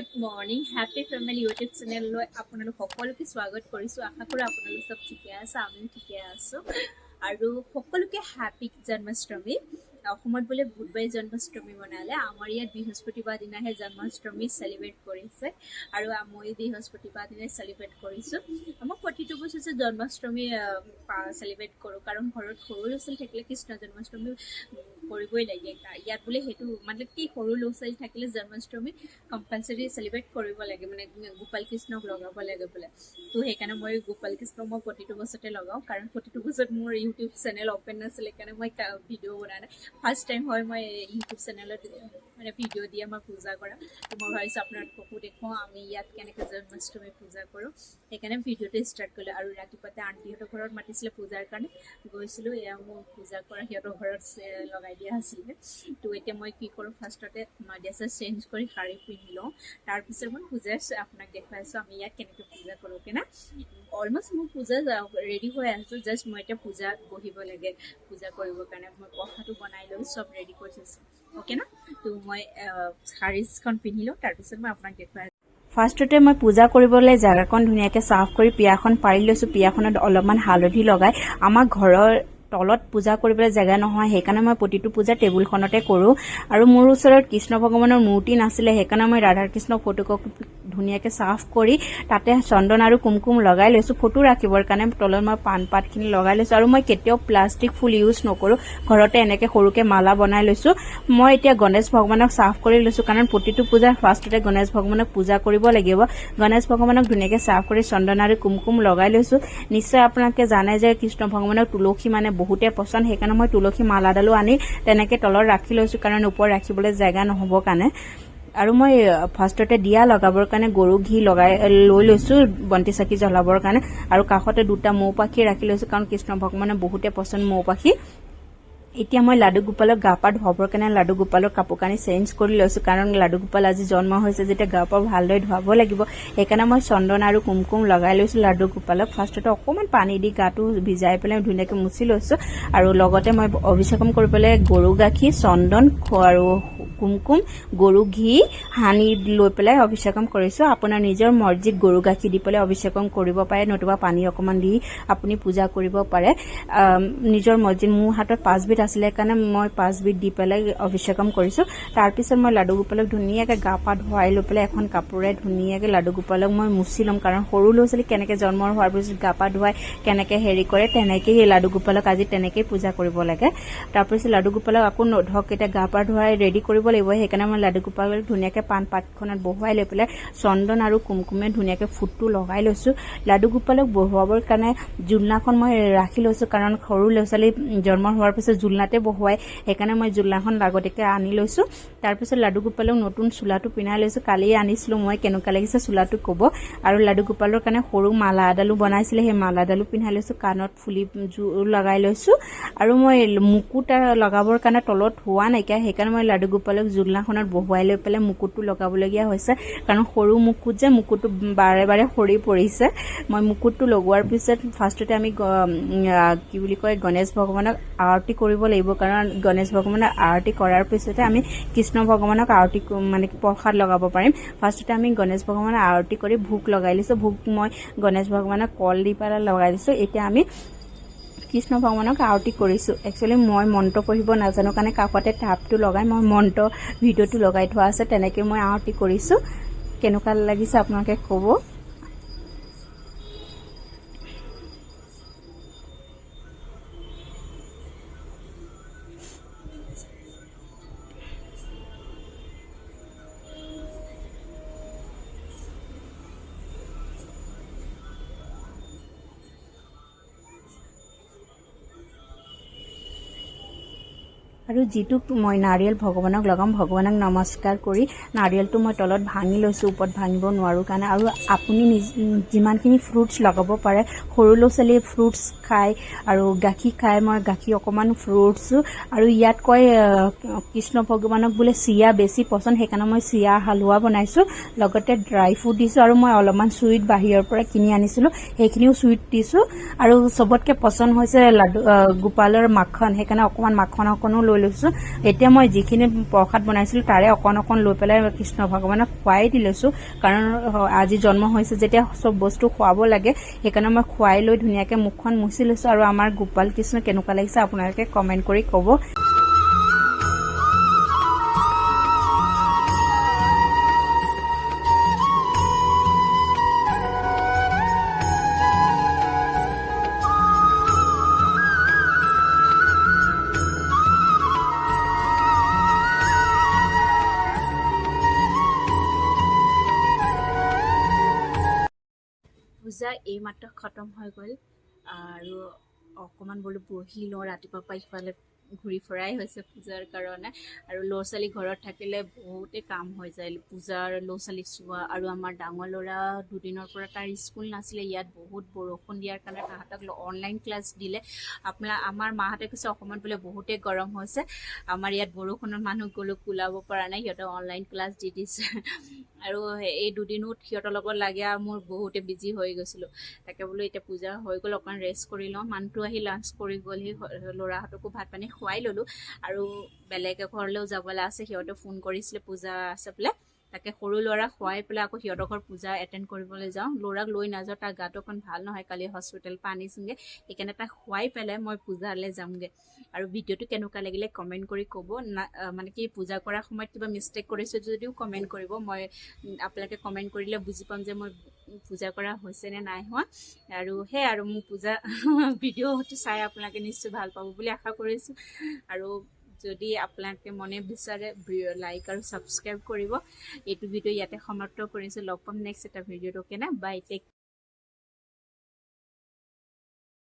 Good morning happy family YouTube চেনেললৈ আপোনালোক সকলোকে স্বাগত কৰিছোঁ। আশা কৰোঁ আপোনালোক চব ঠিকে আছে, আমিও ঠিকে আছোঁ। আৰু সকলোকে হেপী জন্মাষ্টমী। অসমত বোলে বুধবাৰে জন্মাষ্টমী মনালে, আমাৰ ইয়াত বৃহস্পতিবাৰ দিনাহে জন্মাষ্টমী চেলিব্ৰেট কৰিছে আৰু মই বৃহস্পতিবাৰ দিনাই চেলিব্ৰেট কৰিছোঁ। মই প্ৰতিটো বছৰ জন্মাষ্টমী চেলিব্ৰেট কৰোঁ, কাৰণ ঘৰত সৰু ল'ৰা ছোৱালী থাকিলে কৃষ্ণ জন্মাষ্টমী কৰিবই লাগে। ইয়াত বোলে সেইটো মানে কি সৰু ল'ৰা ছোৱালী থাকিলে জন্মাষ্টমী কম্পালচৰি চেলিব্ৰেট কৰিব লাগে, মানে গোপাল কৃষ্ণক লগাব লাগে বোলে। তো সেইকাৰণে মই গোপাল কৃষ্ণক মই প্ৰতিটো বছৰতে লগাওঁ, কাৰণ প্ৰতিটো বছৰত মোৰ ইউটিউব চেনেল অ'পেন নাছিলে, সেইকাৰণে মই ভিডিঅ' বনোৱা নাই। ফাৰ্ষ্ট টাইম হয় মই ইউটিউব চেনেলত মানে ভিডিঅ' দিয়ে মই পূজা কৰা। তো মই ভাবিছোঁ আপোনালোককো দেখুৱাওঁ আমি ইয়াত কেনেকৈ জন্মাষ্টমী পূজা কৰোঁ। সেইকাৰণে ভিডিঅ'টো ষ্টাৰ্ট কৰিলোঁ। আৰু ৰাতিপুৱাতে আণ্টিহঁতৰ ঘৰত মাতিছিলে পূজাৰ কাৰণে, গৈছিলোঁ। এয়া মোৰ পূজা কৰা সিহঁতৰ ঘৰত লগাই দিয়া আছিলে। তো এতিয়া মই কি কৰোঁ, ফাৰ্ষ্টতে মই ড্ৰেছ চেঞ্জ কৰি শাৰী পিন্ধি লওঁ, তাৰপিছত মই পূজা আপোনাক দেখুৱাইছোঁ আমি ইয়াত কেনেকৈ পূজা কৰোঁ। অ'কে না, অলমষ্ট মোৰ পূজা ৰেডি হৈ আছোঁ, জাষ্ট মই এতিয়া পূজাত বহিব লাগে। পূজা কৰিবৰ কাৰণে মই প্ৰসাদটো বনাই লৈ চব ৰেডি কৰি থৈছোঁ। অ'কে না, তো মই শাৰীখন পিন্ধি লওঁ, তাৰপিছত মই আপোনাক দেখুৱাই। ফাৰ্ষ্টতে মই পূজা কৰিবলৈ জেগাকণ ধুনীয়াকৈ চাফ কৰি পিয়াখন পাৰি লৈছোঁ। পিয়াখনত অলপমান হালধি লগাই, আমাৰ ঘৰৰ তলত পূজা কৰিবলৈ জেগা নহয়, সেইকাৰণে মই প্ৰতিটো পূজা টেবুলখনতে কৰোঁ। আৰু মোৰ ওচৰত কৃষ্ণ ভগৱানৰ মূৰ্তি নাছিলে, সেইকাৰণে মই ৰাধা কৃষ্ণ ফটোকপি ধুনীয়াকৈ চাফ কৰি তাতে চন্দন আৰু কুমকুম লগাই লৈছোঁ ফটো ৰাখিবৰ কাৰণে। তলত মই পাণ পাতখিনি লগাই লৈছোঁ, আৰু মই কেতিয়াও প্লাষ্টিক ফুল ইউজ নকৰোঁ, ঘৰতে এনেকৈ সৰুকৈ মালা বনাই লৈছোঁ। মই এতিয়া গণেশ ভগৱানক চাফ কৰি লৈছোঁ, কাৰণ প্ৰতিটো পূজাৰ ফাৰ্ষ্টতে গণেশ ভগৱানক পূজা কৰিব লাগিব। গণেশ ভগৱানক ধুনীয়াকৈ চাফ কৰি চন্দন আৰু কুমকুম লগাই লৈছোঁ। নিশ্চয় আপোনালোকে জানে যে কৃষ্ণ ভগৱানক তুলসী মানে বহুতে পচন্দ, সেইকাৰণে মই তুলসী মালাডালো আনি তেনেকৈ তলত ৰাখি লৈছোঁ, কাৰণ ওপৰত ৰাখিবলৈ জেগা নহ'বৰ কাৰণে। আৰু মই ফাৰ্ষ্টতে দিয়া লগাবৰ কাৰণে গৰু ঘি লগাই লৈ লৈছোঁ বন্তি চাকি জ্বলাবৰ কাৰণে। আৰু কাষতে দুটা মৌ পাখি ৰাখি লৈছোঁ, কাৰণ কৃষ্ণ ভগৱানে বহুতে পচন্দ মৌ পাখি। এতিয়া মই লাডু গোপালক গা পা ধুৱাবৰ কাৰণে লাডু গোপালৰ কাপোৰ কানি চেঞ্জ কৰি লৈছোঁ, কাৰণ লাডু গোপাল আজি জন্ম হৈছে যেতিয়া গা পা ভালদৰে ধুৱাব লাগিব। সেইকাৰণে মই চন্দন আৰু কুমকুম লগাই লৈছোঁ লাডু গোপালক। ফাৰ্ষ্টতে অকণমান পানী দি গাটো ভিজাই পেলাই ধুনীয়াকৈ মুচি লৈছোঁ, আৰু লগতে মই অভিষেকম কৰি পেলাই গৰু গাখীৰ, চন্দন আৰু কুমকুম, গৰু ঘি সানি লৈ পেলাই অভিষেকম কৰিছোঁ। আপোনাৰ নিজৰ মৰ্জিত গৰু গাখীৰ দি পেলাই অভিষেকম কৰিব পাৰে, নতুবা পানী অকণমান দি আপুনি পূজা কৰিব পাৰে, নিজৰ মৰ্জিত। মোৰ হাতত 5 বিধ আছিলে, সেইকাৰণে মই 5 বিধ দি পেলাই অভিষেকম কৰিছোঁ। তাৰপিছত মই লাডু গোপালক ধুনীয়াকৈ গা পা ধুৱাই লৈ পেলাই এখন কাপোৰে ধুনীয়াকৈ লাডু গোপালক মই মুচি ল'ম, কাৰণ সৰু ল'ৰা ছোৱালী কেনেকৈ জন্ম হোৱাৰ পিছত গা পা ধুৱাই কেনেকৈ হেৰি কৰে, তেনেকেই লাডু গোপালক আজি তেনেকেই পূজা কৰিব লাগে। তাৰপিছত লাডু গোপালক আকৌ ধৰক এতিয়া গা পা ধুৱাই ৰেডি কৰিব লাগিব, সেইকাৰণে মই লাডু গোপালক ধুনীয়াকৈ পাণ পাতখনত বহুৱাই লৈ পেলাই চন্দন আৰু কুমকুমে ধুনীয়াকৈ ফুটটো লগাই লৈছোঁ। লাডু গোপালক বহুৱাবৰ কাৰণে জোলনাখন মই ৰাখি লৈছোঁ, কাৰণ সৰু ল'ৰা ছোৱালী জন্ম হোৱাৰ পিছত জোলনাতে বহুৱাই, সেইকাৰণে মই জোলনাখন আগতীয়াকৈ আনি লৈছোঁ। তাৰপিছত লাডু গোপালক নতুন চোলাটো পিন্ধাই লৈছোঁ, কালিয়ে আনিছিলোঁ মই, কেনেকুৱা লাগিছে চোলাটো ক'ব। আৰু লাডু গোপালৰ কাৰণে সৰু মালা এডালো বনাইছিলে, সেই মালাডালো পিন্ধাই লৈছোঁ, কাণত ফুলি জোৰ লগাই লৈছোঁ। আৰু মই মুকুট লগাবৰ কাৰণে তলত হোৱা নাইকিয়া, সেইকাৰণে মই লাডু গোপালক জোলনাখনত বহুৱাই লৈ পেলাই মুকুটটো লগাবলগীয়া হৈছে, কাৰণ সৰু মুকুট যে, মুকুটটো বাৰে বাৰে সৰি পৰিছে। মই মুকুটটো লগোৱাৰ পিছত ফাৰ্ষ্টতে আমি কি বুলি কয় গণেশ ভগৱানক আৰতি কৰিব লাগিব, কাৰণ গণেশ ভগৱানক আৰতি কৰাৰ পিছতে আমি কৃষ্ণ ভগৱানক আৰতি মানে প্ৰসাদ লগাব পাৰিম। ফাৰ্ষ্টতে আমি গণেশ ভগৱানক আৰতি কৰি ভোগ লগাই লৈছোঁ। ভোগ মই গণেশ ভগৱানক কল দি পেলাই লগাই দিছোঁ। এতিয়া আমি কৃষ্ণ ভগৱানক আৰতি কৰিছোঁ। একচুৱেলি মই মন্ত্ৰ পঢ়িব নাজানো কাৰণে কাষতে টাপটো লগাই মই মন্ত্ৰ ভিডিঅ'টো লগাই থোৱা আছে, তেনেকৈ মই আৰতি কৰিছোঁ। কেনেকুৱা লাগিছে আপোনালোকে ক'ব। আৰু যিটো মই নাৰিয়েল ভগৱানক লগাম, ভগৱানক নমস্কাৰ কৰি নাৰিয়েলটো মই তলত ভাঙি লৈছোঁ, ওপৰত ভাঙিব নোৱাৰোঁ কাৰণে। আৰু আপুনি যিমানখিনি ফ্ৰুটছ লগাব পাৰে, সৰু ল'ৰা ছোৱালীয়ে ফ্ৰুটছ খায় আৰু গাখীৰ খায়, মই গাখীৰ অকণমান ফ্ৰুটছো। আৰু ইয়াত কয় কৃষ্ণ ভগৱানক বোলে চিৰা বেছি পচন্দ, সেইকাৰণে মই চিৰা হালোৱা বনাইছোঁ, লগতে ড্ৰাই ফ্ৰুট দিছোঁ। আৰু মই অলপমান চুইট বাহিৰৰ পৰা কিনি আনিছিলোঁ, সেইখিনিও চুইট দিছোঁ। আৰু চবতকৈ পচন্দ হৈছে লাডু গোপালৰ মাখন, সেইকাৰণে অকণমান মাখন অকণো লৈ লৈছোঁ। এতিয়া মই যিখিনি প্ৰসাদ বনাইছিলোঁ তাৰে অকণ অকণ লৈ পেলাই কৃষ্ণ ভগৱানক খুৱাই দি লৈছোঁ, কাৰণ আজি জন্ম হৈছে যেতিয়া চব বস্তু খুৱাব লাগে, সেইকাৰণে মই খুৱাই লৈ ধুনীয়াকৈ মুখখন মুচি লৈছোঁ। আৰু আমাৰ গোপাল কৃষ্ণ কেনেকুৱা লাগিছে আপোনালোকে কমেণ্ট কৰি ক'ব। পূজা এইমাত্ৰ খতম হৈ গ'ল আৰু অকণমান বোলো বহি লওঁ, ৰাতিপুৱাৰ পৰা ইফালে ঘূৰি ফুৰাই হৈছে পূজাৰ কাৰণে। আৰু ল'ৰা ছোৱালী ঘৰত থাকিলে বহুতেই কাম হৈ যায়, পূজাৰ ল'ৰা ছোৱালীক চোৱা। আৰু আমাৰ ডাঙৰ ল'ৰা দুদিনৰ পৰা তাৰ স্কুল নাছিলে, ইয়াত বহুত বৰষুণ দিয়াৰ কাৰণে তাহাঁতক অনলাইন ক্লাছ দিলে। আমাৰ মাহঁতে কৈছে অসমত বোলে বহুতেই গৰম হৈছে, আমাৰ ইয়াত বৰষুণৰ মানুহ গ'লো ওলাব পৰা নাই, সিহঁতে অনলাইন ক্লাছ দি দিছে। আৰু এই দুদিনত সিহঁতৰ লগত লাগে আৰু মোৰ বহুতে বিজি হৈ গৈছিলোঁ। তাকে বোলো এতিয়া পূজা হৈ গ'ল, অকণমান ৰেষ্ট কৰি লওঁ। মানুহটো আহি লাঞ্চ কৰি গ'লহি, ল'ৰাহঁতকো ভাত পানী খুৱাই ল'লোঁ। আৰু বেলেগ ঘৰলৈও যাবলৈ আছে, সিহঁতে ফোন কৰিছিলে পূজা আছে বোলে। তাকে সৰু ল'ৰা খুৱাই পেলাই আকৌ সিহঁতৰ ঘৰ পূজা এটেণ্ড কৰিবলৈ যাওঁ। ল'ৰাক লৈ নাযাওঁ, তাৰ গাটো অকণ ভাল নহয়, কালি হস্পিটেল পৰা আনিছোঁগৈ। সেইকাৰণে তাক খুৱাই পেলাই মই পূজালৈ যামগৈ। আৰু ভিডিঅ'টো কেনেকুৱা লাগিলে কমেণ্ট কৰি ক'ব না, মানে কি পূজা কৰাৰ সময়ত কিবা মিষ্টেক কৰিছোঁ যদিও কমেণ্ট কৰিব। মই আপোনালোকে কমেণ্ট কৰিলে বুজি পাম যে মই পূজা কৰা হৈছে নে নাই হোৱা। আৰু সেয়াই আৰু মোৰ পূজা ভিডিঅ'টো চাই আপোনালোকে নিশ্চয় ভাল পাব বুলি আশা কৰিছোঁ। আৰু যদি আপোনালোকে মনে বিচাৰে লাইক আৰু ছাবস্ক্ৰাইব কৰিব। এইটো ভিডিঅ' ইয়াতে সমাপ্ত কৰিছোঁ। লগ পাম নেক্সট এটা ভিডিঅ'ত। অ'কে না, বাই, টেক।